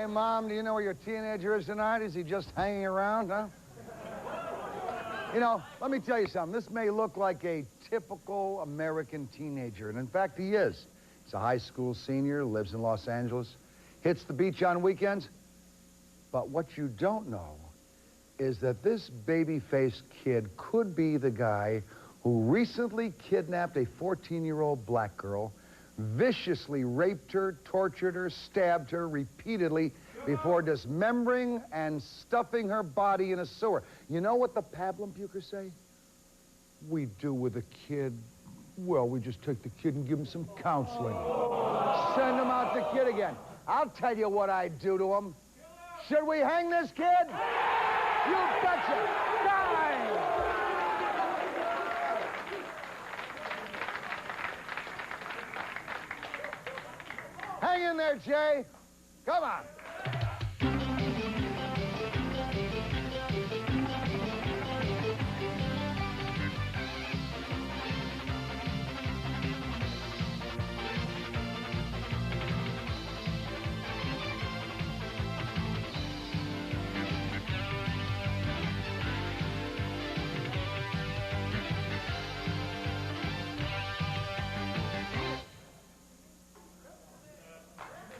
Hey, Mom, do you know where your teenager is tonight? Is he just hanging around, huh? You know, let me tell you something. This may look like a typical American teenager, and in fact, he is. He's a high school senior, lives in Los Angeles, hits the beach on weekends. But what you don't know is that this baby-faced kid could be the guy who recently kidnapped a 14-year-old black girl, viciously raped her, tortured her, stabbed her repeatedly before dismembering and stuffing her body in a sewer. You know what the pablum pukers say? We do with a kid, well, we just take the kid and give him some counseling. Send him out the kid again. I'll tell you what I'd do to him. Should we hang this kid? You betcha! Die! Hang in there, Jay. Come on.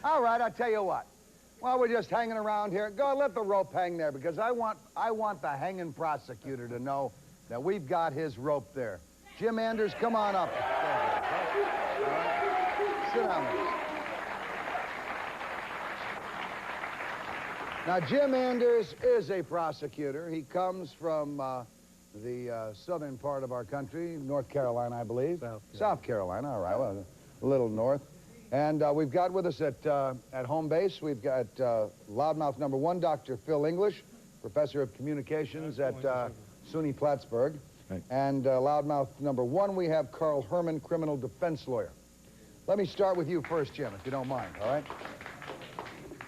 All right, I'll tell you what. While we're just hanging around here, go let the rope hang there, because I want the hanging prosecutor to know that we've got his rope there. Jim Anders, come on up. Thank you. All right. Sit down with us. Now, Jim Anders is a prosecutor. He comes from the southern part of our country, North Carolina, I believe. South Carolina, all right, well, a little north. And we've got with us at home base, we've got loudmouth number 1, Dr. Phil English, professor of communications at SUNY Plattsburgh. Right. And loudmouth number 1, we have Carl Herman, criminal defense lawyer. Let me start with you first, Jim, if you don't mind, all right?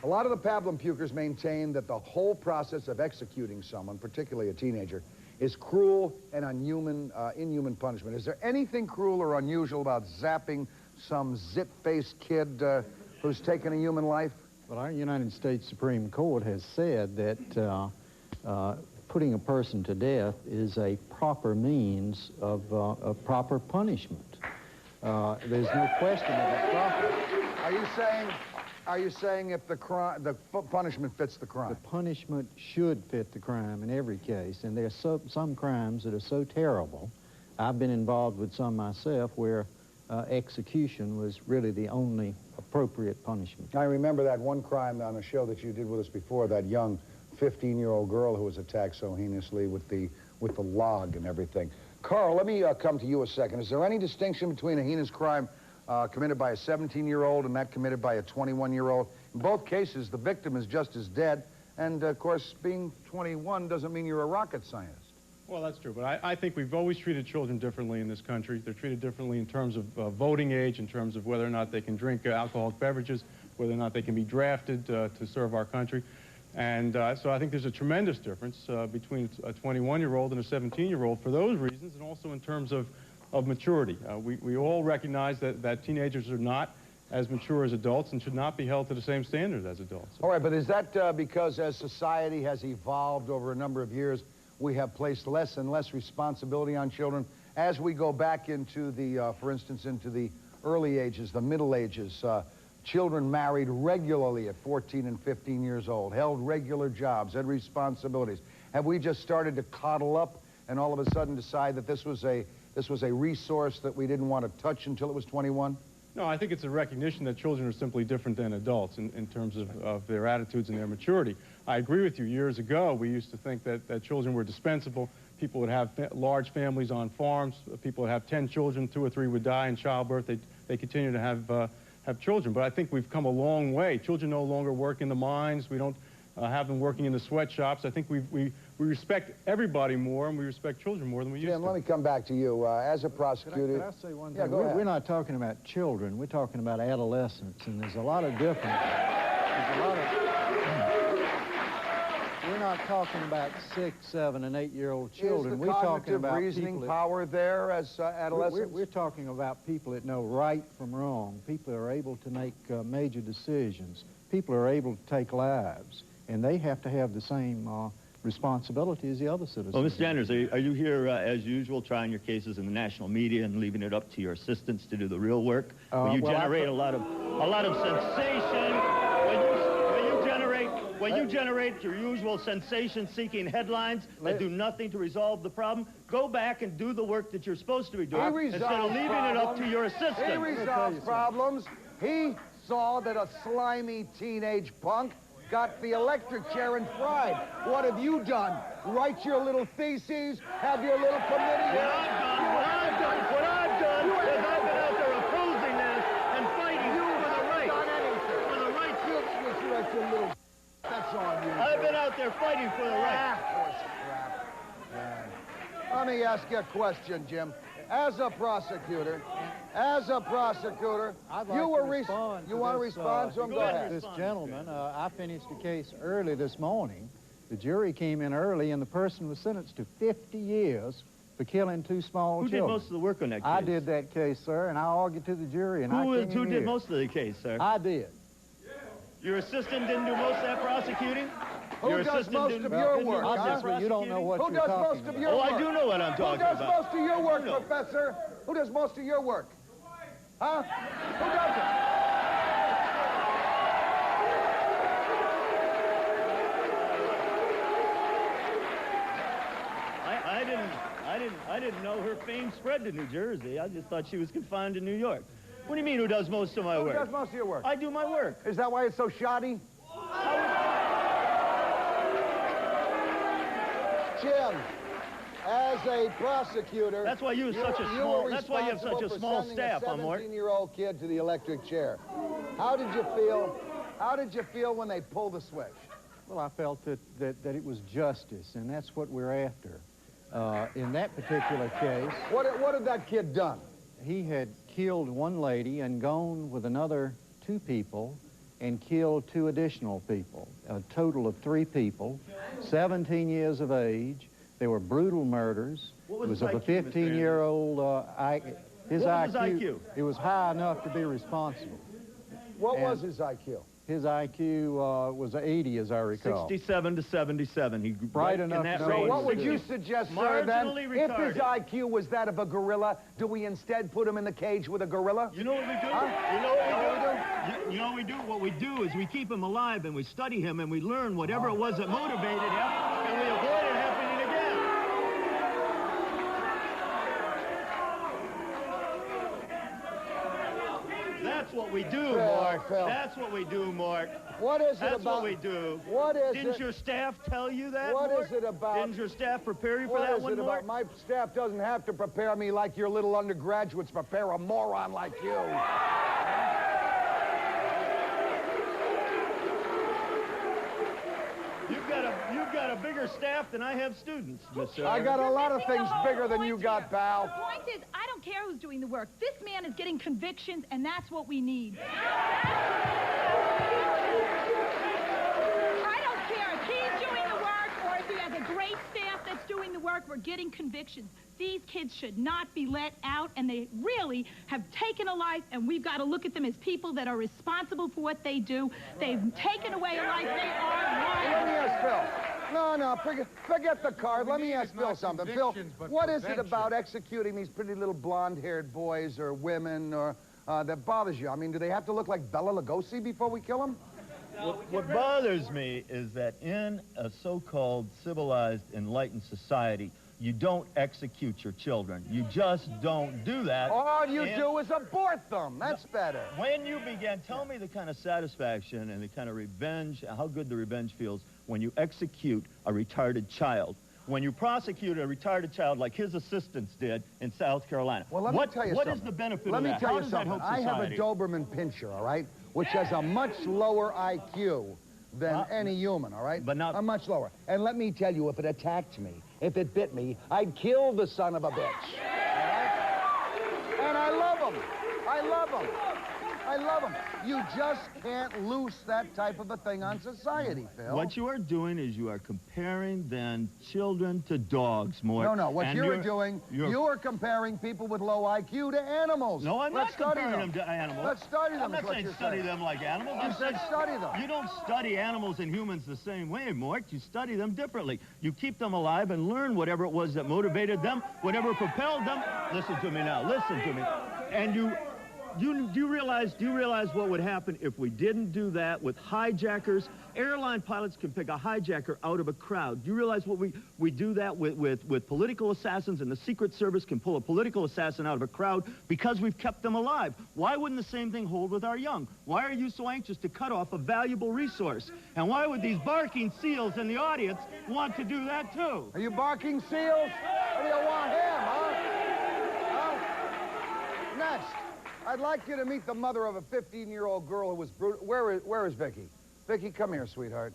A lot of the pablum pukers maintain that the whole process of executing someone, particularly a teenager, is cruel and inhuman punishment. Is there anything cruel or unusual about zapping some zit-faced kid who's taken a human life? Well, our United States Supreme Court has said that putting a person to death is a proper means of proper punishment. There's no question of it proper. Are you saying if the punishment fits the crime? The punishment should fit the crime in every case, and there's some crimes that are so terrible. I've been involved with some myself where execution was really the only appropriate punishment. I remember that one crime on a show that you did with us before, that young 15-year-old girl who was attacked so heinously with the log and everything. Carl, let me come to you a second. Is there any distinction between a heinous crime committed by a 17-year-old and that committed by a 21-year-old? In both cases, the victim is just as dead, and of course, being 21 doesn't mean you're a rocket scientist. Well, that's true, but I think we've always treated children differently in this country. They're treated differently in terms of voting age, in terms of whether or not they can drink alcoholic beverages, whether or not they can be drafted to serve our country. And so I think there's a tremendous difference between a 21-year-old and a 17-year-old for those reasons, and also in terms of maturity. We all recognize that teenagers are not as mature as adults and should not be held to the same standards as adults. All right, but is that because as society has evolved over a number of years, we have placed less and less responsibility on children? As we go back into the, for instance, into the early ages, the Middle Ages, children married regularly at 14 and 15 years old, held regular jobs, had responsibilities. Have we just started to coddle up and all of a sudden decide that this was a resource that we didn't want to touch until it was 21? No, I think it's a recognition that children are simply different than adults in terms of their attitudes and their maturity. I agree with you. Years ago, we used to think that children were dispensable. People would have large families on farms. People would have 10 children, 2 or 3 would die in childbirth. They continue to have children. But I think we've come a long way. Children no longer work in the mines. We don't have them working in the sweatshops. I think we respect everybody more, and we respect children more than we used to. Jim, let me come back to you. As a prosecutor... Can I say one thing? Yeah, go ahead. We're not talking about children. We're talking about adolescents, and there's a lot of difference. not talking about 6, 7, and 8-year-old children. Is the We're talking cognitive about reasoning people power there as adolescents? We're talking about people that know right from wrong. People that are able to make major decisions. People are able to take lives, and they have to have the same responsibility as the other citizens. Well, Mr. Anders, are you here, as usual, trying your cases in the national media and leaving it up to your assistants to do the real work? Will you generate a lot of sensation? Will you generate your usual sensation-seeking headlines that do nothing to resolve the problem? Go back and do the work that you're supposed to be doing instead of leaving it up to your assistants. He resolves problems. He saw that a slimy teenage punk got the electric chair and fried. What have you done? Write your little theses? Have your little committee? What I've done is I've been out there opposing this and fighting for the right. For the right. That's on you. I've been out there fighting for the right. Let me ask you a question, Jim. As a prosecutor, I'd like you to were respond you want to respond to him? Go ahead. This gentleman, I finished the case early this morning. The jury came in early, and the person was sentenced to 50 years for killing 2 small children. Who did most of the work on that case? I did that case, sir, and I argued to the jury, and Who did most of the case, sir? I did. Your assistant didn't do most of that prosecuting? Who does most of your work, huh? Obviously, you don't know what Who you're does talking most of about. your work? I do know what I'm talking about. Who does most of your work, Professor? Who does most of your work? Huh? Who does it? I didn't know her fame spread to New Jersey. I just thought she was confined to New York. What do you mean, who does most of my work? Who does most of your work? I do my work. Is that why it's so shoddy? Jim, as a prosecutor... That's why you have such a small... That's why you have such a small staff, huh, Mort? 17-year-old kid to the electric chair. How did you feel? How did you feel when they pulled the switch? Well, I felt that it was justice, and that's what we're after. In that particular case... What had that kid done? He had killed 1 lady and gone with another 2 people and killed 2 additional people, a total of 3 people, 17 years of age. They were brutal murders. What was it was his of a IQ, 15-year-old... His IQ? It was high enough to be responsible. What was his IQ? His IQ was 80, as I recall. 67 to 77. He Bright enough to know. So what would you suggest, sir, then? If his IQ was that of a gorilla, do we instead put him in the cage with a gorilla? You know what we do? Huh? You know what we do? You know what we do? What we do is we keep him alive and we study him and we learn whatever it was that motivated him and we avoid it happening again. That's what we do, Mark. That's what we do, Mark. What is it That's about... what we do. What is Didn't your staff tell you that, What Mark? is it about... Didn't your staff prepare you for that one, Mark? My staff doesn't have to prepare me like your little undergraduates prepare a moron like you. You've got a bigger staff than I have students, Mr. I got a lot of things bigger than you got, pal. The point is, I don't care who's doing the work. This man is getting convictions, and that's what we need. I don't care if he's doing the work or if he has a great staff that's doing the work. We're getting convictions. These kids should not be let out, and they really have taken a life, and we've got to look at them as people that are responsible for what they do. They've taken away a life. They are liars. Let me ask Phil. No, forget the card. Let me ask Phil something. Phil, what is it about executing these pretty little blonde-haired boys or women or that bothers you? I mean, do they have to look like Bela Lugosi before we kill them? What bothers me is that in a so-called civilized, enlightened society, you don't execute your children. You just don't do that. All you do is abort them. That's better. When you began, tell me the kind of satisfaction and the kind of revenge, how good the revenge feels when you execute a retarded child. When you prosecute a retarded child like his assistants did in South Carolina. Well, let me tell you something. What is the benefit of that? Let me tell How you does that something. help I have a society? Doberman Pinscher, all right, which has a much lower IQ than any human, all right? But not... A much lower. And let me tell you, if it attacked me, if it bit me, I'd kill the son of a bitch. All right? And I love him. I love him. I love them. You just can't loose that type of a thing on society, Phil. What you are doing is you are comparing then children to dogs, Mort. No, what you're doing, you are comparing people with low IQ to animals. No, I'm not comparing them to animals. Let's study them. I'm not saying study them like animals. You said study them. You don't study animals and humans the same way, Mort. You study them differently. You keep them alive and learn whatever it was that motivated them, whatever propelled them. Listen to me now. Listen to me. And do you realize what would happen if we didn't do that with hijackers? Airline pilots can pick a hijacker out of a crowd. Do you realize what we do that with political assassins, and the Secret Service can pull a political assassin out of a crowd because we've kept them alive? Why wouldn't the same thing hold with our young? Why are you so anxious to cut off a valuable resource? And why would these barking seals in the audience want to do that too? Are you barking seals? Or do you want him, huh? Next, I'd like you to meet the mother of a 15-year-old girl who was brutal. Where is Vicky? Vicky, come here, sweetheart.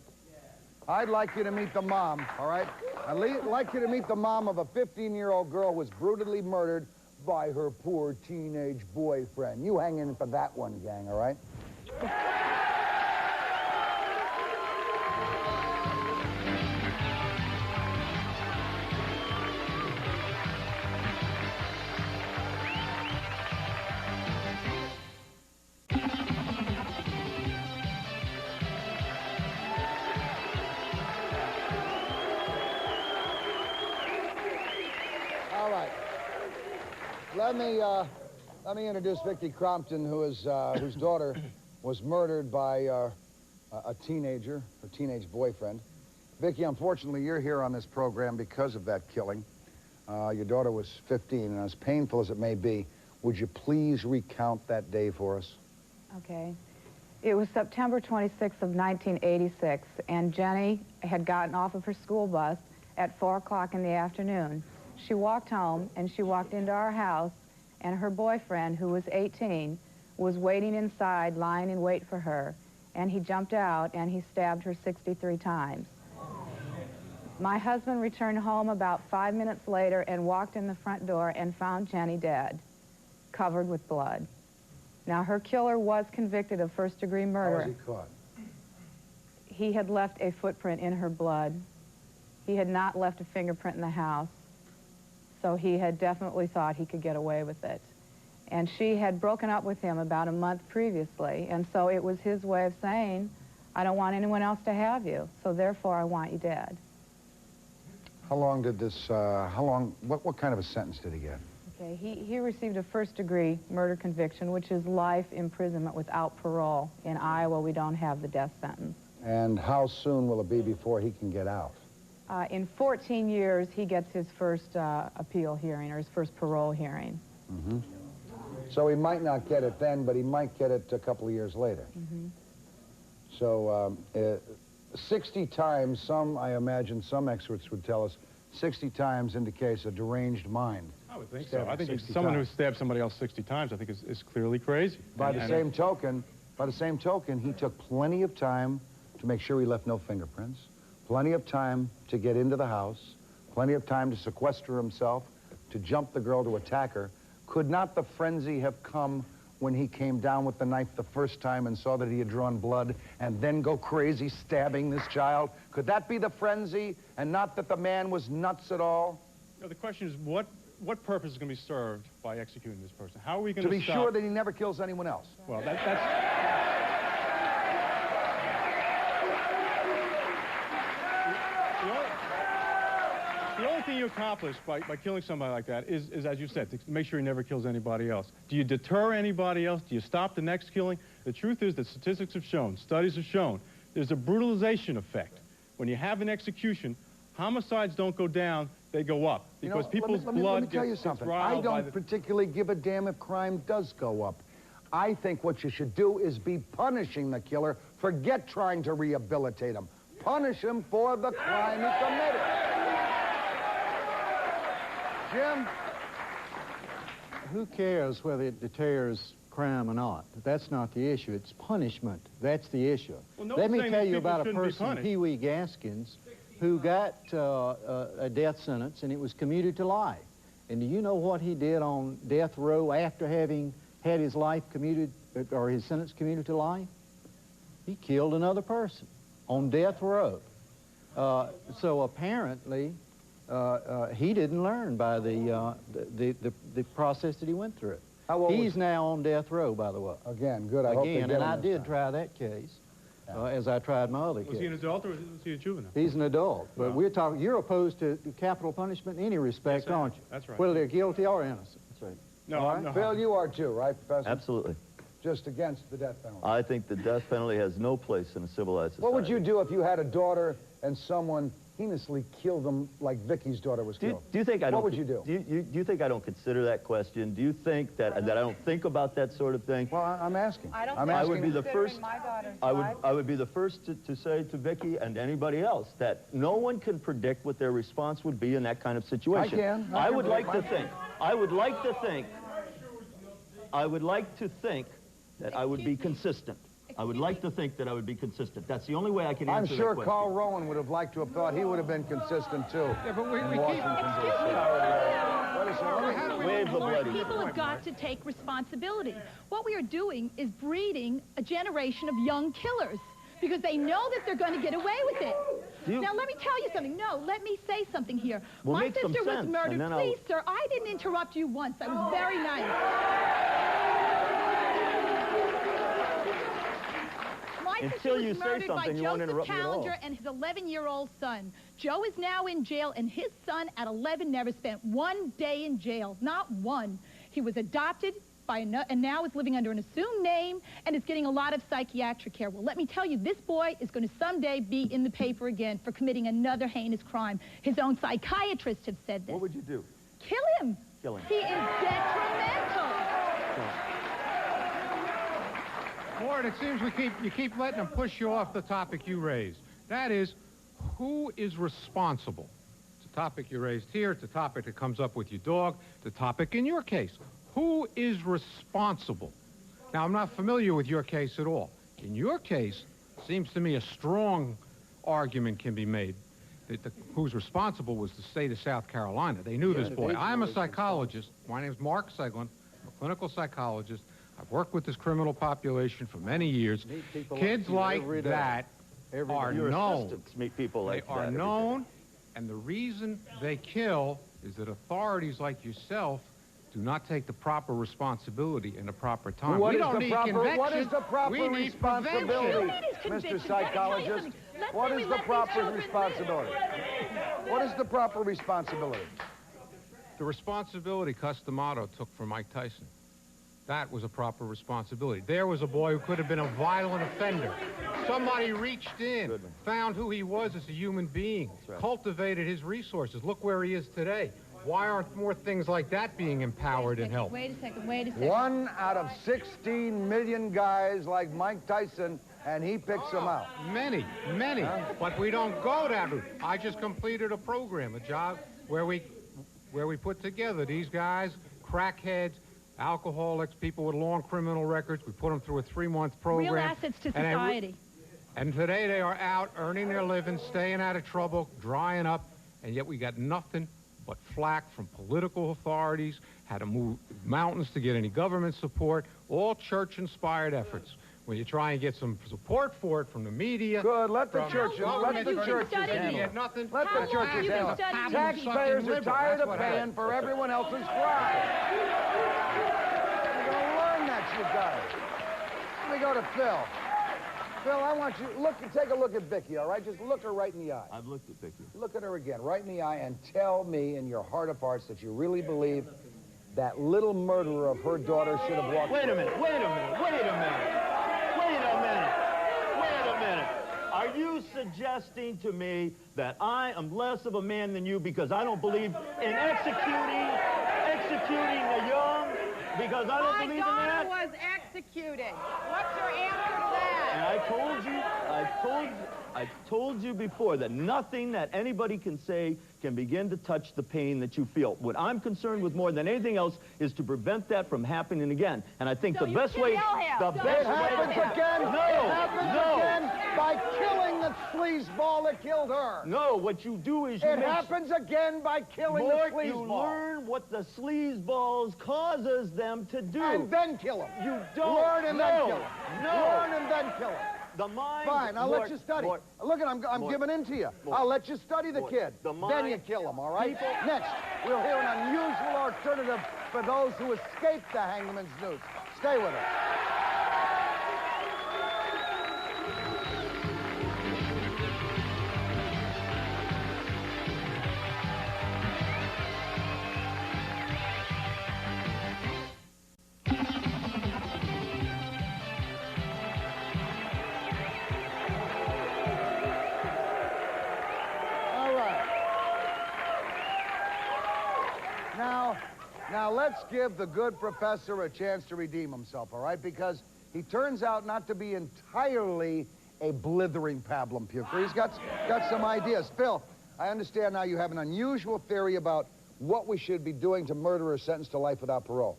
I'd like you to meet the mom, all right? I'd like you to meet the mom of a 15-year-old girl who was brutally murdered by her poor teenage boyfriend. You hang in for that one, gang, all right? All right. Let me introduce Vicky Crompton, whose daughter was murdered by a teenager, her teenage boyfriend. Vicky, unfortunately, you're here on this program because of that killing. Your daughter was 15, and as painful as it may be, would you please recount that day for us? Okay. It was September 26th of 1986, and Jenny had gotten off of her school bus at 4 o'clock in the afternoon. She walked home, and she walked into our house, and her boyfriend, who was 18, was waiting inside, lying in wait for her, and he jumped out, and he stabbed her 63 times. My husband returned home about 5 minutes later and walked in the front door and found Jenny dead, covered with blood. Now, her killer was convicted of first-degree murder. How was he caught? He had left a footprint in her blood. He had not left a fingerprint in the house, so he had definitely thought he could get away with it. And she had broken up with him about a month previously, and so it was his way of saying, I don't want anyone else to have you, so therefore I want you dead. How long did this, what kind of a sentence did he get? Okay, he received a first-degree murder conviction, which is life imprisonment without parole. In Iowa, we don't have the death sentence. And how soon will it be before he can get out? In 14 years, he gets his first appeal hearing, or his first parole hearing. Mm-hmm. So he might not get it then, but he might get it a couple of years later. Mm-hmm. So 60 times, I imagine some experts would tell us, 60 times indicates a deranged mind. I would think so. I think someone who stabbed somebody else 60 times, I think is clearly crazy. By the same token, he took plenty of time to make sure he left no fingerprints, plenty of time to get into the house, plenty of time to sequester himself, to jump the girl, to attack her. Could not the frenzy have come when he came down with the knife the first time and saw that he had drawn blood and then go crazy stabbing this child? Could that be the frenzy and not that the man was nuts at all? You know, the question is what purpose is going to be served by executing this person? How are we going to be sure that he never kills anyone else? Well, the only thing you accomplish by killing somebody like that is, as you said, to make sure he never kills anybody else. Do you deter anybody else? Do you stop the next killing? The truth is that statistics have shown, studies have shown, there's a brutalization effect. When you have an execution, homicides don't go down, they go up. Because people's blood let me tell you something. I don't particularly give a damn if crime does go up. I think what you should do is be punishing the killer. Forget trying to rehabilitate him. Punish him for the crime he committed. Jim? Who cares whether it deters crime or not? That's not the issue. It's punishment. That's the issue. Well, let me tell you about a person, Pee Wee Gaskins, who got a death sentence, and it was commuted to life. And do you know what he did on death row after having had his life commuted, or his sentence commuted to life? He killed another person on death row. So apparently, he didn't learn by the process that he went through. He's now on death row, by the way. Again, good. I hope they get him and I this did time. try that case, as I tried my other case. Was he an adult or was he a juvenile? He's an adult, but we're talking. You're opposed to capital punishment in any respect, Yes, I am. aren't you? That's right. Whether they're guilty or innocent. That's right. No, No. Phil, you are too, right, Professor? Absolutely. Just against the death penalty. I think the death penalty has no place in a civilized society. What would you do if you had a daughter and someone heinously killed them like Vicky's daughter was killed? Do you think I don't? What would you do? Do you think I don't consider that question? Do you think that I don't think about that sort of thing? Well, I'm asking. I would be the first. My daughter's I would be the first to say to Vicky and anybody else that no one can predict what their response would be in that kind of situation. I can. I would like to think. I would like to think that I would be consistent. I would like to think that I would be consistent. That's the only way I can I'm answer sure that question. Carl Rowan would have liked to have thought he would have been consistent too. Yeah, but we keep... Wait a second. Wave the bloody. People have got to take responsibility. What we are doing is breeding a generation of young killers because they know that they're going to get away with it. Now, let me tell you something. No, let me say something here. Well, My make some sister was sense, murdered. and then Please, sir, I didn't interrupt you once. I was very nice. My sister Until you was say murdered by something, you won't Joseph interrupt me at all. Challenger and his 11-year-old son. Joe is now in jail, and his son at 11 never spent one day in jail. Not one. He was adopted by and now is living under an assumed name and is getting a lot of psychiatric care. Well, let me tell you, this boy is going to someday be in the paper again for committing another heinous crime. His own psychiatrists have said this. What would you do? Kill him. Kill him. He is detrimental. Morton, it seems you keep letting them push you off the topic you raised. That is, who is responsible? It's a topic you raised here. It's a topic that comes up with your dog. The topic in your case. Who is responsible? Now, I'm not familiar with your case at all. In your case, seems to me a strong argument can be made that who's responsible was the state of South Carolina. They knew this boy. I'm a psychologist. My name is Mark Seglin. I'm a clinical psychologist. I've worked with this criminal population for many years. Kids like that are Your known. assistants meet people like They are that every day. known, and the reason they kill is that authorities like yourself do not take the proper responsibility in the proper time. What We is don't the need proper- conviction. what is the proper We need responsibility? prevention. You need his conviction. Mr. Psychologist, what is the proper responsibility? What is the proper responsibility? The responsibility Customato took for Mike Tyson. That was a proper responsibility. There was a boy who could have been a violent offender. Somebody reached in, found who he was as a human being, cultivated his resources. Look where he is today. Why aren't more things like that being empowered and helped? Wait a second, wait a second. 1 out of 16 million guys like Mike Tyson, and he picks them out. Many, many. But we don't go that route. I just completed a program, a job where we put together these guys, crackheads, alcoholics, people with long criminal records. We put them through a 3-month program. Real assets to society. And today they are out earning their living, staying out of trouble, drying up, and yet we got nothing but flack from political authorities, had to move mountains to get any government support, all church-inspired efforts. When you try and get some support for it from the media... Good, let the from churches, let the government, churches studied you handle get it. nothing. Let the How churches long handle have you it. studied? Taxpayers are tired of paying for everyone else's crime. You're going to learn that, you guys. Let me go to Phil. Phil, I want you, take a look at Vicky, all right? Just look her right in the eye. I've looked at Vicky. Look at her again, right in the eye, and tell me in your heart of hearts that you really believe that little murderer of her daughter should have walked Wait a away. minute, wait a minute, wait a minute. Wait a minute, wait a minute. Are you suggesting to me that I am less of a man than you because I don't believe in executing the young? Because I don't believe in that? was executed. What's your answer to that? And I I told you before that nothing that anybody can say can begin to touch the pain that you feel. What I'm concerned with more than anything else is to prevent that from happening again. And I think So the you best can way, kill him. the So best It happens way. again. No, It happens no. again by killing the sleazeball that killed her. No, what you do is you It make happens again by killing the Mort, you sleazeball. learn what the sleazeballs causes them to do. And then kill him. You don't. Learn and then No. kill him. No. Learn and then kill him. The mind. Fine, I'll Mort, let you study. Mort, Look, I'm Mort, giving in to you. Mort, I'll let you study the Mort, kid. the Then you mind- kill him, all right? People- Next, we'll hear an unusual alternative for those who escaped the hangman's noose. Stay with us. All right. Now let's give the good professor a chance to redeem himself, all right? Because he turns out not to be entirely a blithering pablum puker. He's got some ideas. Phil, I understand now you have an unusual theory about what we should be doing to murderers sentenced to life without parole.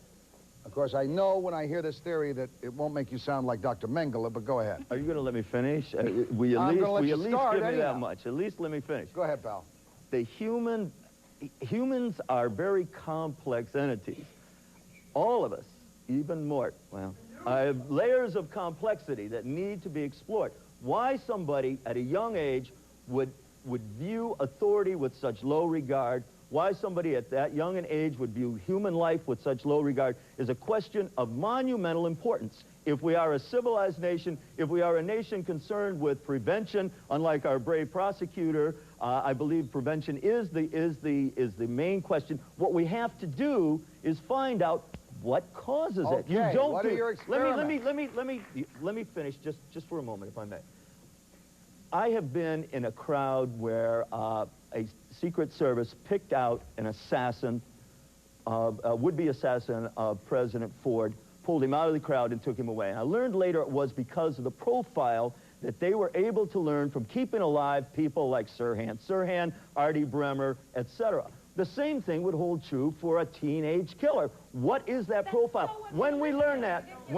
Of course, I know when I hear this theory that it won't make you sound like Dr. Mengele, but go ahead. Are you going to let me finish? Will you I'm gonna let you at least start give me anyhow. that much? At least let me finish. Go ahead, pal. Humans are very complex entities. All of us, even Mort, well, have layers of complexity that need to be explored. Why somebody at a young age would view authority with such low regard, why somebody at that young an age would view human life with such low regard is a question of monumental importance. If we are a civilized nation, if we are a nation concerned with prevention, unlike our brave prosecutor, I believe prevention is the main question. What we have to do is find out what causes it. You Okay, don't what do. are your experiments? Let me finish just for a moment, if I may. I have been in a crowd where a Secret Service picked out an assassin, a would-be assassin of President Ford, pulled him out of the crowd and took him away. And I learned later it was because of the profile that they were able to learn from keeping alive people like Sirhan, Artie Bremer, etc. The same thing would hold true for a teenage killer. What is that profile? When we learn that, we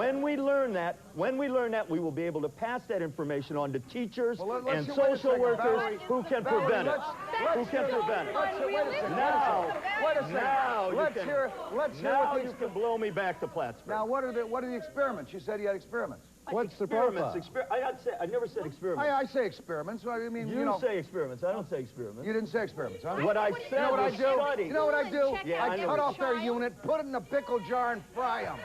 will be able to pass that information on to teachers Well, and wait a second, social workers Valerie. who can Valerie, prevent it. let's Who can prevent it. Wait a second. Now, Wait a second. now Let's you can, hear now what you the can blow me back to Plattsburgh. Now, what are the experiments? You said you had experiments. What's the Experiments. profile? I never said experiments. I say experiments. I mean, You say experiments. I don't say experiments. you didn't say experiments, huh? What I You know said what I was do? study. You know what I do? Yeah, I I know cut what off their unit, put it in a pickle jar, and fry them.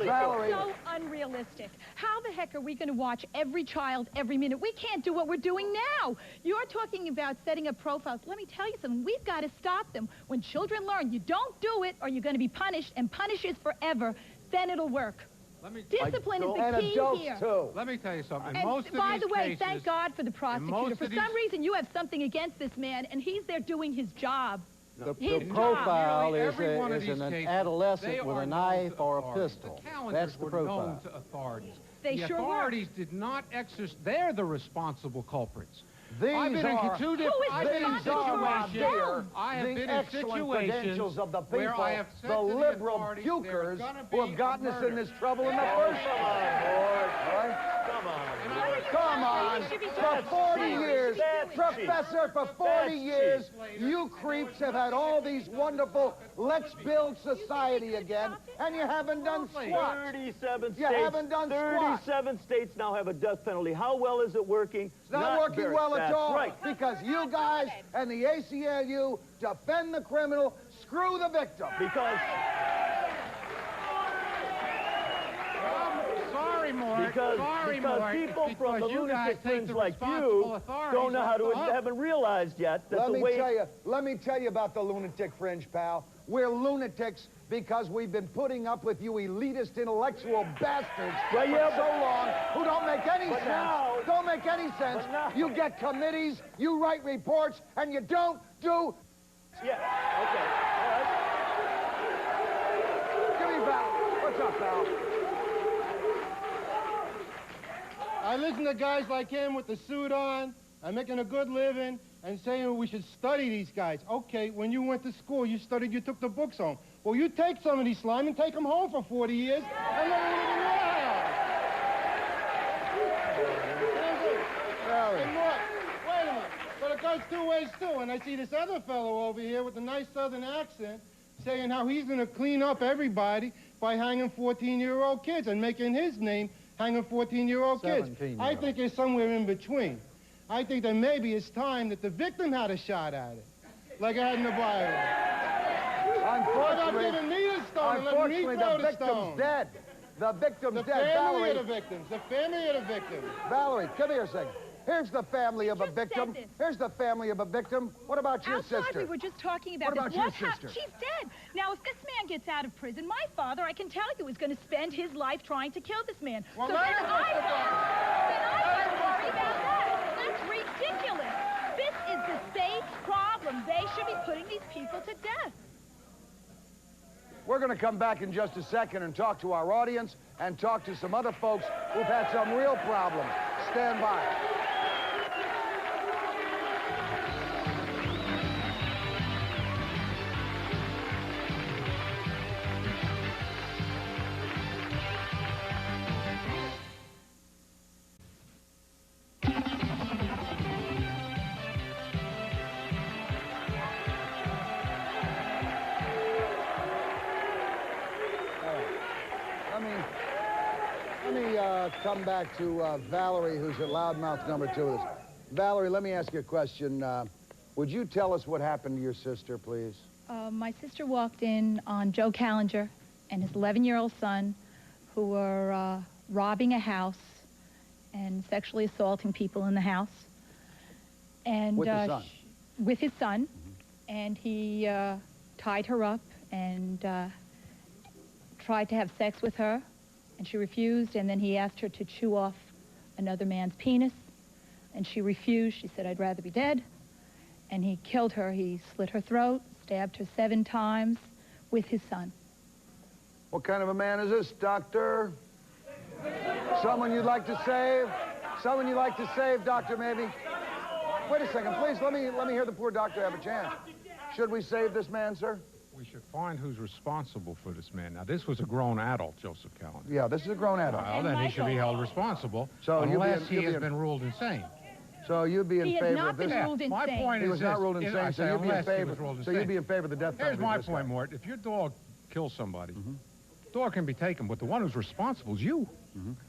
Valerie. So unrealistic. How the heck are we going to watch every child every minute? We can't do what we're doing now. You're talking about setting up profiles. Let me tell you something. We've got to stop them. When children learn you don't do it or you're going to be punished, and punish is forever, then it'll work. Discipline is the And key adults, here. too. Let me tell you something. In And most of by these the way, cases, thank God for the prosecutor. For of some these- reason, you have something against this man, and he's there doing his job. The His job. profile Nearly is, every one of is these an cases, adolescent they with are a known knife to or a authorities. pistol. The Callenders That's the were profile. known to authorities. They the sure were. authorities did not exercise. They're the responsible culprits. These I've been are, in two Who is I've been in responsible for situations. them? I have the been in excellent situations credentials of the people, where I have said the to the liberal authorities, pukers there's gonna who be have gotten a us in murder. this trouble in the first place. All right? Come on. Come on. You should be For doing 40 cheap. years, That's Professor, for 40 That's years, you creeps have had all these wonderful let's build society again, and you haven't done squat. 37 You states. haven't done squat. 37 states now have a death penalty. How well is it working? It's not working very. well at That's all right. because you guys and the ACLU defend the criminal, screw the victim. Because Sorry, Mort. because Sorry, because Mort. people It's from the because you guys lunatic take fringe the like responsible you authorities don't know how to off the hook. haven't realized yet that Let the me way tell you about the lunatic fringe, pal. We're lunatics because we've been putting up with you elitist intellectual bastards Well, yeah, for so long who don't make any but sense. now- Don't make any sense. but now- You get committees, you write reports, and you don't do... yeah okay all right. Give me, pal. What's up, pal? I listen to guys like him with the suit on, and making a good living, and saying we should study these guys. Okay, when you went to school, you studied, you took the books home. Well, you take some of these slime and take them home for 40 years, and let them live in your house. And what? Wait a minute. But it goes two ways, too. And I see this other fellow over here with a nice southern accent saying how he's going to clean up everybody by hanging 14-year-old kids and making his name hanging 14-year-old kids. I think it's somewhere in between. I think that maybe it's time that the victim had a shot at it, like I had in the Bible. Unfortunately, the victim's dead. The victim's dead. The family Valerie. of the victims. The family of the victims. Valerie, come here a second. Here's the family of a victim. Here's the family of a victim. What about your sister? We were just talking about what this. About your sister? She's dead. Now, if this man gets out of prison, my father, I can tell you, is going to spend his life trying to kill this man. Well, so then I worry about that. That's ridiculous. This is the state's problem. They should be putting these people to death. We're going to come back in just a second and talk to our audience and talk to some other folks who've had some real problems. Stand by. Let me come back to Valerie, who's at loudmouth number 2 of this. Valerie, let me ask you a question. Would you tell us what happened to your sister, please? My sister walked in on Joe Callinger and his 11-year-old son, who were robbing a house and sexually assaulting people in the house. And with the son? With his son. Mm-hmm. And he tied her up and tried to have sex with her. And she refused, and then he asked her to chew off another man's penis, and she refused. She said, "I'd rather be dead." And he killed her. He slit her throat, stabbed her 7 times with his son. What kind of a man is this, doctor? Someone you'd like to save? Someone you'd like to save, doctor, maybe? Wait a second, please. Let me hear the poor doctor have a chance. Should we save this man, sir? We should find who's responsible for this man. Now, this was a grown adult, Joseph Callan. Yeah, this is a grown adult. Well, then he should be held responsible, so unless he has been ruled insane. So you'd be in favor of this? He has not been ruled insane. My point he is was not ruled insane, so you'd be in favor. So you'd be in favor of the death penalty. Here's my point, Mort. If your dog kills somebody, the dog can be taken, but the one who's responsible is you.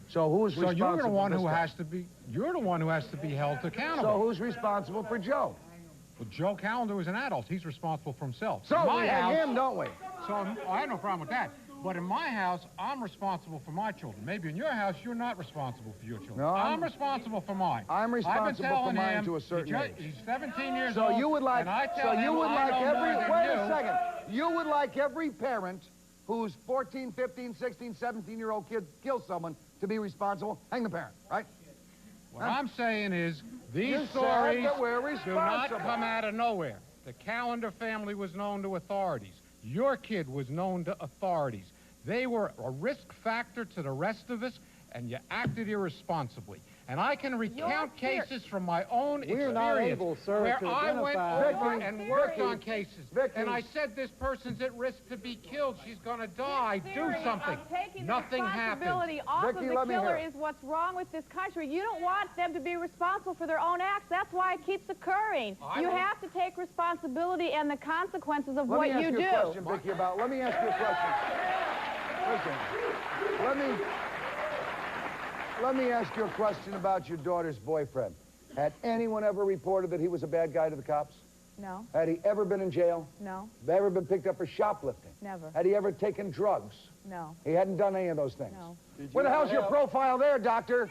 So who's responsible? So you're the one who has to be. You're the one who has to be held accountable. So who's responsible for Joe? Well, Joe Callender is an adult. He's responsible for himself. So we have him, don't we? So I have no problem with that. But in my house, I'm responsible for my children. Maybe in your house, you're not responsible for your children. No, I'm responsible for mine. I'm responsible for mine to a certain age. He's 17 years old. So you would like. And I tell so you him would I like know every. more than Wait you. a second. You would like every parent whose 14, 15, 16, 17-year-old kid kills someone to be responsible. Hang the parent, right? What I'm saying is these You stories said that we're do not responsible. come out of nowhere. The Callender family was known to authorities. Your kid was known to authorities. They were a risk factor to the rest of us, and you acted irresponsibly. And I can recount cases from my own experience not able, sir, where to I went identify- over and worked on cases. Vicky. And I said, this person's at risk to be killed. She's going to die. Do something. Taking Nothing the happened. responsibility off Vicky, of let the me killer hear it. is what's wrong with this country. You don't want them to be responsible for their own acts. That's why it keeps occurring. You have to take responsibility and the consequences of what you do. Let me ask you a question, Vicky, about... Let me ask you a question. Listen, let me ask you a question about your daughter's boyfriend. Had anyone ever reported that he was a bad guy to the cops? No. Had he ever been in jail? No. Ever been picked up for shoplifting? Never. Had he ever taken drugs? No. He hadn't done any of those things? No. Where the hell's your profile there, doctor?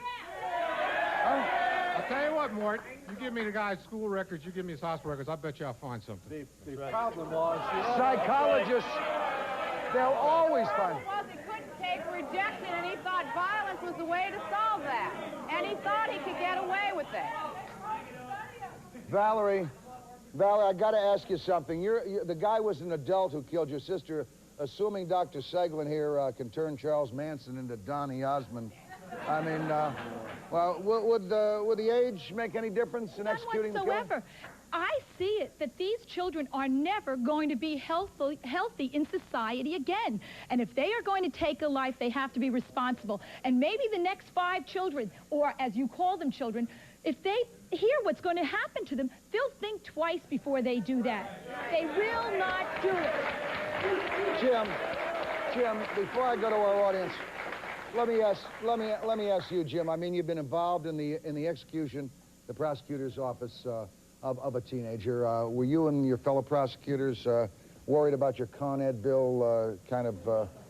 Huh? I'll tell you what, Mort. You give me the guy's school records, you give me his hospital records, I bet you I'll find something. The problem was... Psychologists, they'll always find... He couldn't take rejection, and he thought violence was the way to solve that. And he thought he could get away with it. Valerie, I got to ask you something. The guy was an adult who killed your sister. Assuming Dr. Seglin here can turn Charles Manson into Donny Osmond, I mean, well, would the age make any difference in executing the killing? None whatsoever. I see it that these children are never going to be healthy in society again. And if they are going to take a life, they have to be responsible. And maybe the next 5 children, or as you call them children, if they hear what's going to happen to them, they'll think twice before they do that. They will not do it. Jim, before I go to our audience, let me ask you, Jim. I mean, you've been involved in the execution, the prosecutor's office of a teenager. Were you and your fellow prosecutors worried about your Con Ed bill kind of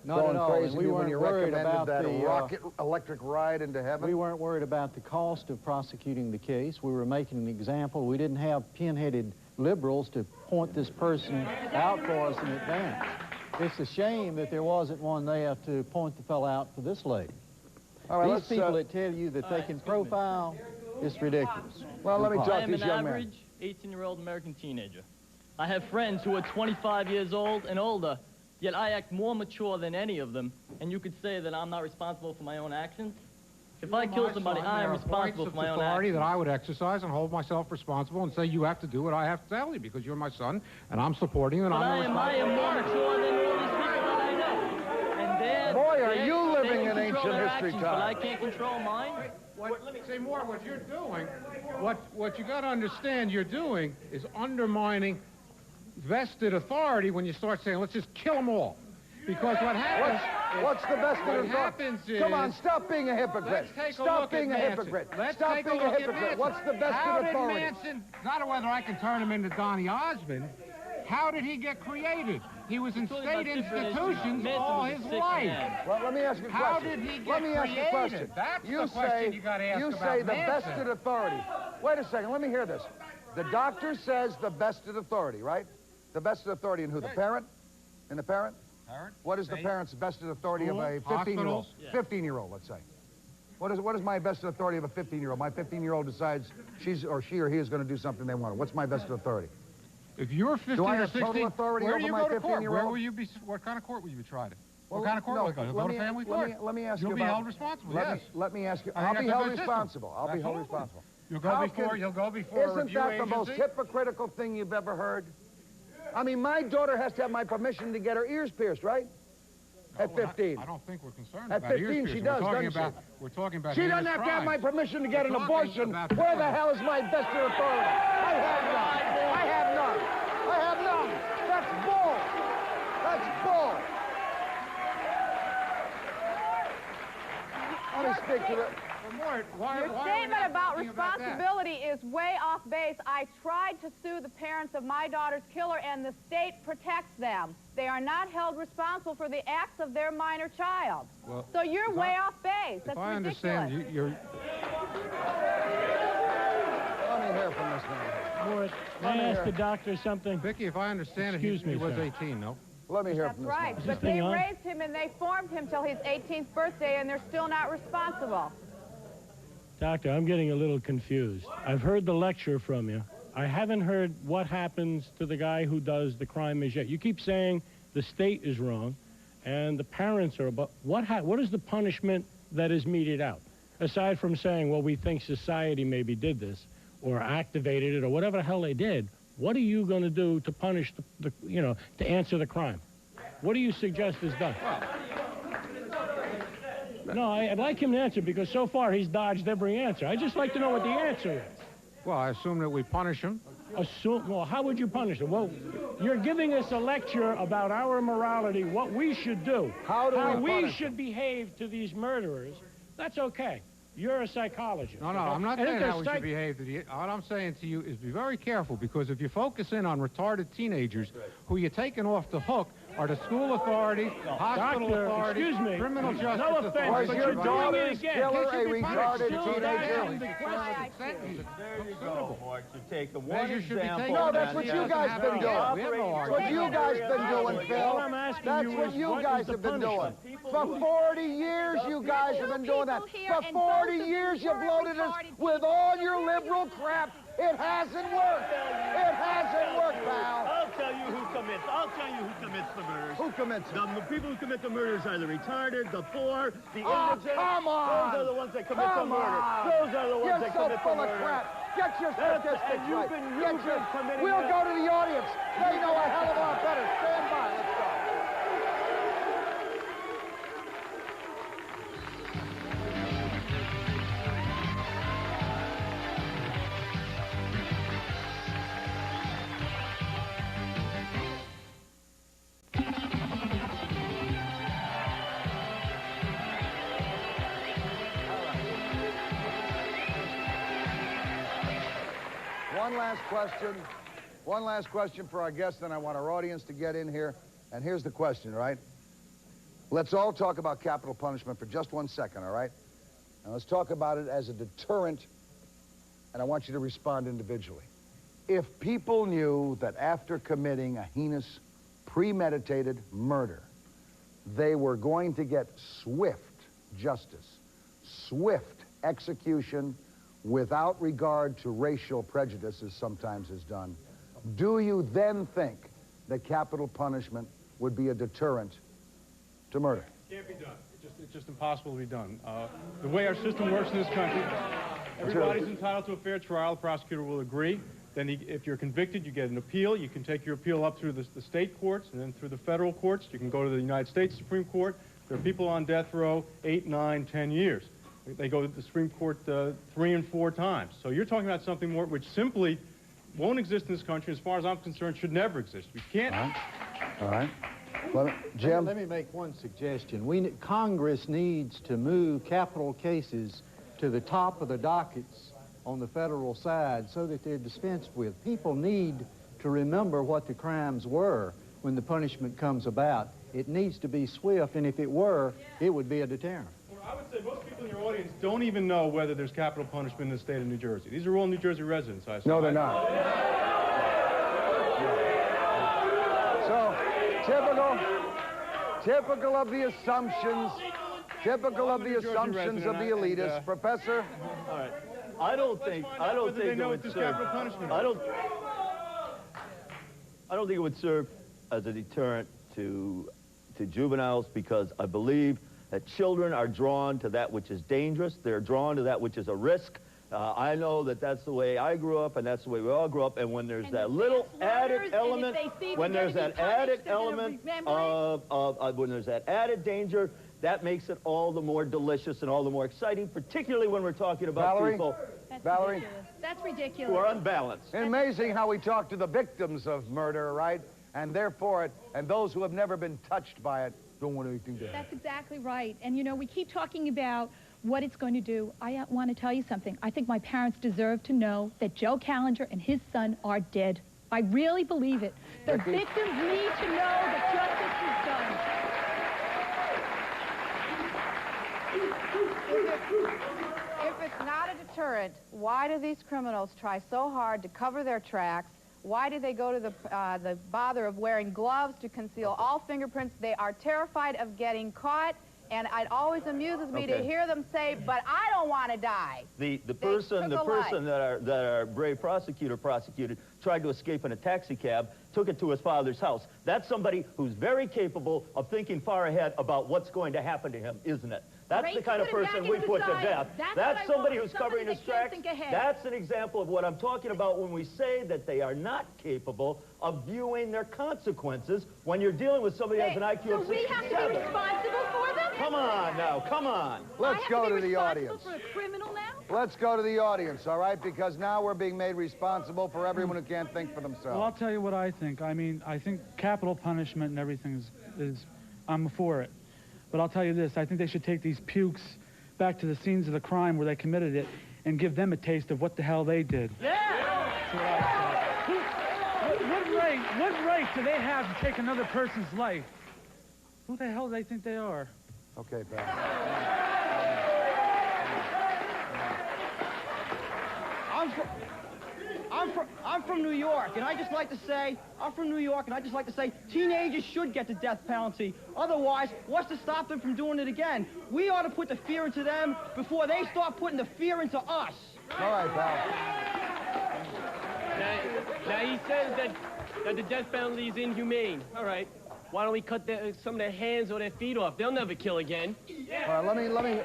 going crazy when you recommended that rocket electric ride into heaven? We weren't worried about the cost of prosecuting the case. We were making an example. We didn't have pin-headed liberals to point this person out for us in advance. It's a shame that there wasn't one there to point the fellow out for this lady. All right, these people that tell you that they can profile, it's ridiculous. Well, let me talk to this young man. I am an average 18-year-old American teenager. I have friends who are 25 years old and older, yet I act more mature than any of them, and you could say that I'm not responsible for my own actions? If I kill somebody, I am responsible for my own actions. That I would exercise and hold myself responsible and say you have to do what I have to tell you because you're my son and I'm supporting you and I am more mature than all these people that I know. And boy, are you living in ancient history time. But I can't control mine. Say more. What you're doing, what you got to understand, you're doing is undermining vested authority when you start saying, let's just kill them all. Because what happens... What's the vested authority? What happens is... Come on, stop being a hypocrite. Stop being a hypocrite. Stop being a hypocrite. What's the vested authority? Manson, not whether I can turn him into Donny Osmond, how did he get created? He was in state institutions all his life. Well, let me ask you a question. How did he get created? That's the question you got to ask about the vested authority. Wait a second, let me hear this. The doctor says the vested authority, right? The vested authority in who? The parent? In the parent? Parent? What is the parent's vested authority of a 15-year-old? 15-year-old, let's say. What is my vested authority of a 15-year-old? My 15-year-old decides she or he is going to do something they want. What's my vested authority? If you're 15 do I or have 16, total authority where over do you my go to court? 15-year-old? Where will you be? What kind of court will you be tried in? Well, what kind of court will you go? You'll go to family court. Let me ask you You'll about... be held responsible, yes. Let me ask you... I think I'll be that's a held good responsible. system. I'll be held responsible. You'll go before a review agency? Isn't that the most hypocritical thing you've ever heard? I mean, my daughter has to have my permission to get her ears pierced, right? At 15. I don't think we're concerned at about ears piercing. She does, doesn't she? We're talking about She doesn't have to have my permission to get an abortion. Where the hell is my vested authority? I have none. I have none. I have none. That's bull. That's bull. Let me speak to it. Your statement about responsibility is way off base. I tried to sue the parents of my daughter's killer, and the state protects them. They are not held responsible for the acts of their minor child. Well, so you're way off base. That's ridiculous. I understand, Let me hear from this man. Morton, may I ask the doctor something? Vicky, if I understand it, he was 18, no? Let me hear from this man. That's right, but they raised him and they formed him till his 18th birthday, and they're still not responsible. Doctor, I'm getting a little confused. I've heard the lecture from you. I haven't heard what happens to the guy who does the crime as yet. You keep saying the state is wrong and the parents are, but what is the punishment that is meted out? Aside from saying, well, we think society maybe did this or activated it or whatever the hell they did, what are you going to do to punish to answer the crime? What do you suggest is done? No, I'd like him to answer because so far he's dodged every answer. I'd just like to know what the answer is. Well, I assume that we punish him. Well, how would you punish him? Well, you're giving us a lecture about our morality, what we should do, how we should behave to these murderers. That's okay. You're a psychologist. No, I'm not saying how we should behave. What I'm saying to you is be very careful, because if you focus in on retarded teenagers, who you're taking off the hook are the school authority, hospital authority, criminal justice authority. Was your daughter's killer a retarded teenager? There you go, Mort. You take one example. No, that's what you guys been doing. That's what you guys been doing, Phil. That's what you guys have been doing. For 40 years, you guys have been doing that. For 40 years, you've loaded us with all your liberal crap. It hasn't worked. It hasn't worked, pal. I'll tell you who commits. I'll tell you who commits the murders. Who commits them? The people who commit the murders are the retarded, the poor, the Oh, indigent. come on. Those are the ones that commit the Come murder. on. Those are the ones You're that so commit the full of murder. crap. Get your statistics and you've right. been committing We'll that. go to the audience. They know a hell of a lot better. Stand by. Let's go. One last question for our guests, and I want our audience to get in here. And here's the question, right? Let's all talk about capital punishment for just 1 second, all right? And let's talk about it as a deterrent, and I want you to respond individually. If people knew that after committing a heinous, premeditated murder, they were going to get swift justice, swift execution, without regard to racial prejudice, as sometimes is done, do you then think that capital punishment would be a deterrent to murder? Can't be done. It's just impossible to be done. The way our system works in this country, everybody's entitled to a fair trial. The prosecutor will agree. Then if you're convicted, you get an appeal. You can take your appeal up through the state courts and then through the federal courts. You can go to the United States Supreme Court. There are people on death row 8, 9, 10 years. They go to the Supreme Court 3 and 4 times. So you're talking about something more which simply won't exist in this country. As far as I'm concerned, should never exist. We can't. All right. Well, Jim? Let me make one suggestion. Congress needs to move capital cases to the top of the dockets on the federal side so that they're dispensed with. People need to remember what the crimes were when the punishment comes about. It needs to be swift, and if it were, it would be a deterrent. I would say most people in your audience don't even know whether there's capital punishment in the state of New Jersey. These are all New Jersey residents, I assume. No, they're not. So, typical of the assumptions, typical of the assumptions of the elitists. Professor? All right. I don't think it would serve. I don't think it would serve as a deterrent to juveniles, because I believe that children are drawn to that which is dangerous. They're drawn to that which is a risk. I know that that's the way I grew up, and that's the way we all grew up. And when there's that little added element, when there's that added element when there's that added danger, that makes it all the more delicious and all the more exciting, particularly when we're talking about people That's ridiculous. who are unbalanced. Amazing how we talk to the victims of murder, right? And therefore, and those who have never been touched by it don't want anything to happen. That's exactly right. And, you know, we keep talking about what it's going to do. I want to tell you something. I think my parents deserve to know that Joe Callinger and his son are dead. I really believe it. The victims need to know that justice is done. If it's not a deterrent, why do these criminals try so hard to cover their tracks? Why do they go to the bother of wearing gloves to conceal all fingerprints? They are terrified of getting caught, and it always amuses me to hear them say, "But I don't want to die." The person that our brave prosecutor prosecuted tried to escape in a taxi cab, took it to his father's house. That's somebody who's very capable of thinking far ahead about what's going to happen to him, isn't it? That's the kind of person we put to death. That's somebody who's covering his tracks. That's an example of what I'm talking about when we say that they are not capable of viewing their consequences when you're dealing with somebody who has an IQ of 67. So we have to be responsible for them? Come on now, come on. Let's go to the audience. For a criminal now? Let's go to the audience, all right? Because now we're being made responsible for everyone who can't think for themselves. Well, I'll tell you what I think. I mean, I think capital punishment and everything is I'm for it. But I'll tell you this, I think they should take these pukes back to the scenes of the crime where they committed it and give them a taste of what the hell they did. Yeah! What right do they have to take another person's life? Who the hell do they think they are? Okay, pal. I'm from New York, and I just like to say, teenagers should get the death penalty. Otherwise, what's to stop them from doing it again? We ought to put the fear into them before they start putting the fear into us. All right, pal. Now he says that the death penalty is inhumane. All right. Why don't we cut some of their hands or their feet off? They'll never kill again. All right, let me,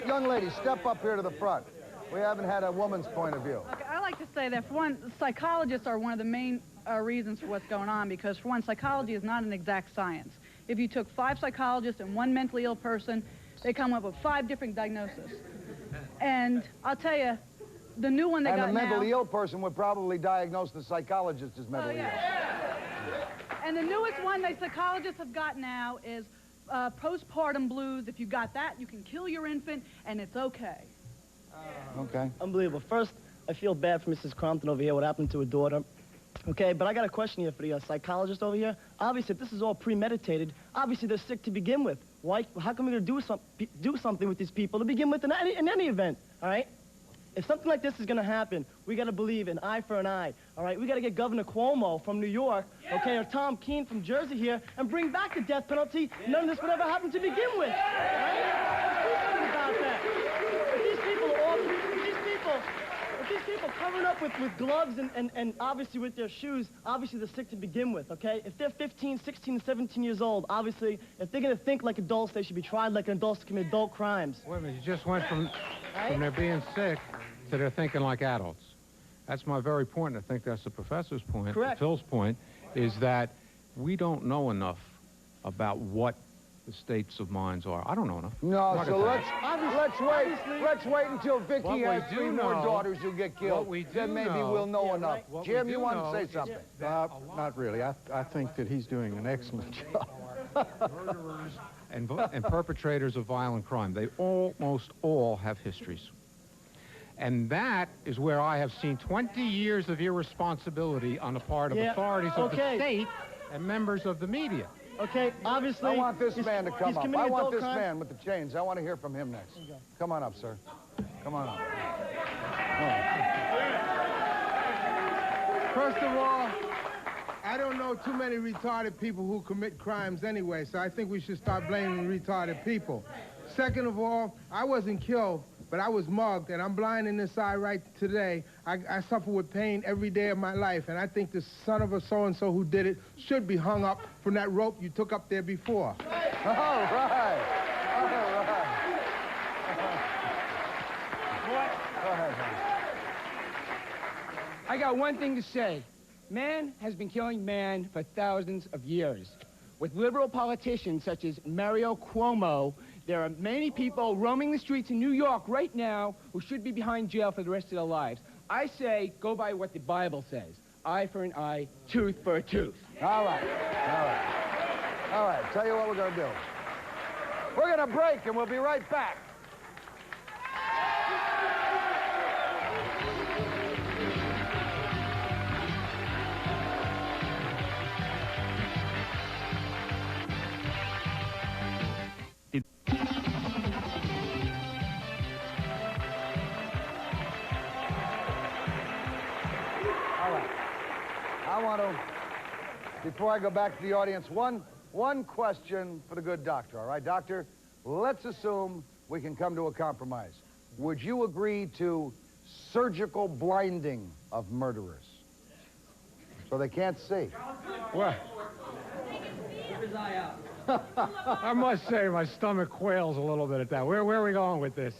young lady, step up here to the front. We haven't had a woman's point of view. Okay, I like to say that, for one, psychologists are one of the main reasons for what's going on, because, for one, psychology is not an exact science. If you took 5 psychologists and 1 mentally ill person, they come up with 5 different diagnoses. And I'll tell you, the new one they got now... And the mentally ill person would probably diagnose the psychologist as mentally ill. And the newest one the psychologists have got now is postpartum blues. If you got that, you can kill your infant, and it's okay. Okay. Unbelievable. First, I feel bad for Mrs. Crompton over here, what happened to her daughter. Okay, but I got a question here for the psychologist over here. Obviously, if this is all premeditated, obviously they're sick to begin with. Why? How come we're going to do something with these people to begin with in any event, all right? If something like this is going to happen, we got to believe an eye for an eye, all right? We got to get Governor Cuomo from New York, okay, or Tom Keene from Jersey here, and bring back the death penalty. None of this would ever happen to begin with, all right? Let's do something about that. If these people covering up with gloves and obviously with their shoes, obviously they're sick to begin with, okay? If they're 15, 16, 17 years old, obviously, if they're going to think like adults, they should be tried like adults to commit adult crimes. Wait a minute, you just went from their being sick to their thinking like adults. That's my very point, and I think that's the professor's point. Correct. Phil's point is that we don't know enough about what the states of minds are. I don't know enough. No, so let's wait until Vicky has 3 more daughters who get killed. Then maybe we'll know enough. Jim, you want to say something? Not really. I think that he's doing an excellent job. Murderers and perpetrators of violent crime, they almost all have histories. And that is where I have seen 20 years of irresponsibility on the part of authorities of the state and members of the media. Okay, obviously... I want this man to come up. I want this man with the chains. I want to hear from him next. Come on up, sir. Come on up. First of all, I don't know too many retarded people who commit crimes anyway, so I think we should start blaming retarded people. Second of all, I wasn't killed, but I was mugged, and I'm blind in this eye right today. I suffer with pain every day of my life, and I think the son of a so-and-so who did it should be hung up from that rope you took up there before. All right. All right. Go ahead, I got one thing to say. Man has been killing man for thousands of years. With liberal politicians such as Mario Cuomo, there are many people roaming the streets in New York right now who should be behind jail for the rest of their lives. I say, go by what the Bible says. Eye for an eye, tooth for a tooth. All right. All right. All right. Tell you what we're going to do. We're going to break, and we'll be right back. Before I go back to the audience, one question for the good doctor, all right? Doctor, let's assume we can come to a compromise. Would you agree to surgical blinding of murderers so they can't see? Well, I must say my stomach quails a little bit at that. Where are we going with this?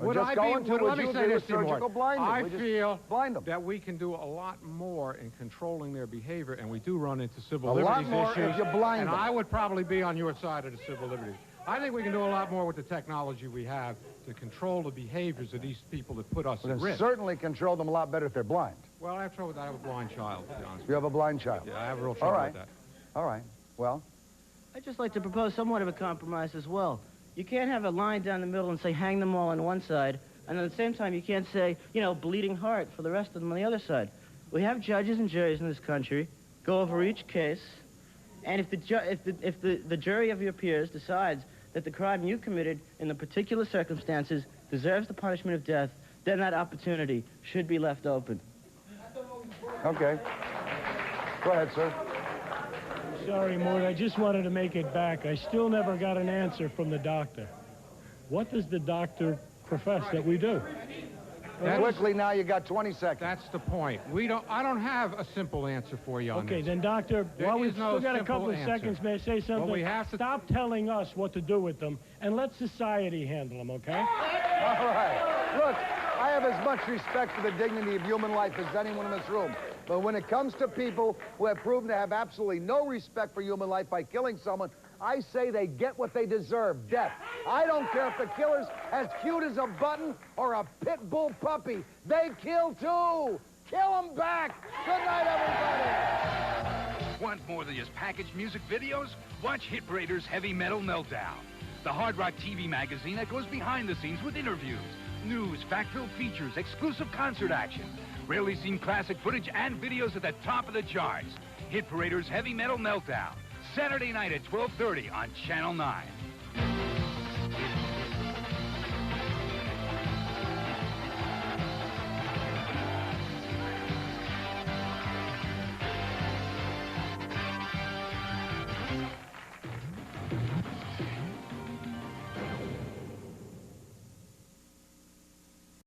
Let me say this, surgical blinding. I feel that we can do a lot more in controlling their behavior, and we do run into civil liberties issues. A lot more if you blind them. I would probably be on your side of the civil liberties. I think we can do a lot more with the technology we have to control the behaviors of these people that put us at risk. Certainly control them a lot better if they're blind. Well, I have trouble with that. I have a blind child, to be honest. You have a blind child? Yeah, I have real trouble with that. All right. Well? I'd just like to propose somewhat of a compromise as well. You can't have a line down the middle and say hang them all on one side, and at the same time you can't say, you know, bleeding heart for the rest of them on the other side. We have judges and juries in this country, go over each case, and if the jury of your peers decides that the crime you committed in the particular circumstances deserves the punishment of death, then that opportunity should be left open. Okay. Go ahead, sir. Sorry, Mort, I just wanted to make it back. I still never got an answer from the doctor. What does the doctor profess that we do? Quickly now, you got 20 seconds. That's the point. I don't have a simple answer for you on Okay, this. then, Doctor, while we've still got a couple of answer. seconds, may I say something? Well, we have to... Stop telling us what to do with them, and let society handle them, okay? All right. Look, I have as much respect for the dignity of human life as anyone in this room. But when it comes to people who have proven to have absolutely no respect for human life by killing someone, I say they get what they deserve, death. I don't care if the killer's as cute as a button or a pit bull puppy. They kill too. Kill them back. Good night, everybody. Want more than just packaged music videos? Watch Hit Parader's Heavy Metal Meltdown, the Hard Rock TV magazine that goes behind the scenes with interviews, news, fact-filled features, exclusive concert action, rarely seen classic footage, and videos at the top of the charts. Hit Parader's Heavy Metal Meltdown, Saturday night at 12:30 on Channel 9.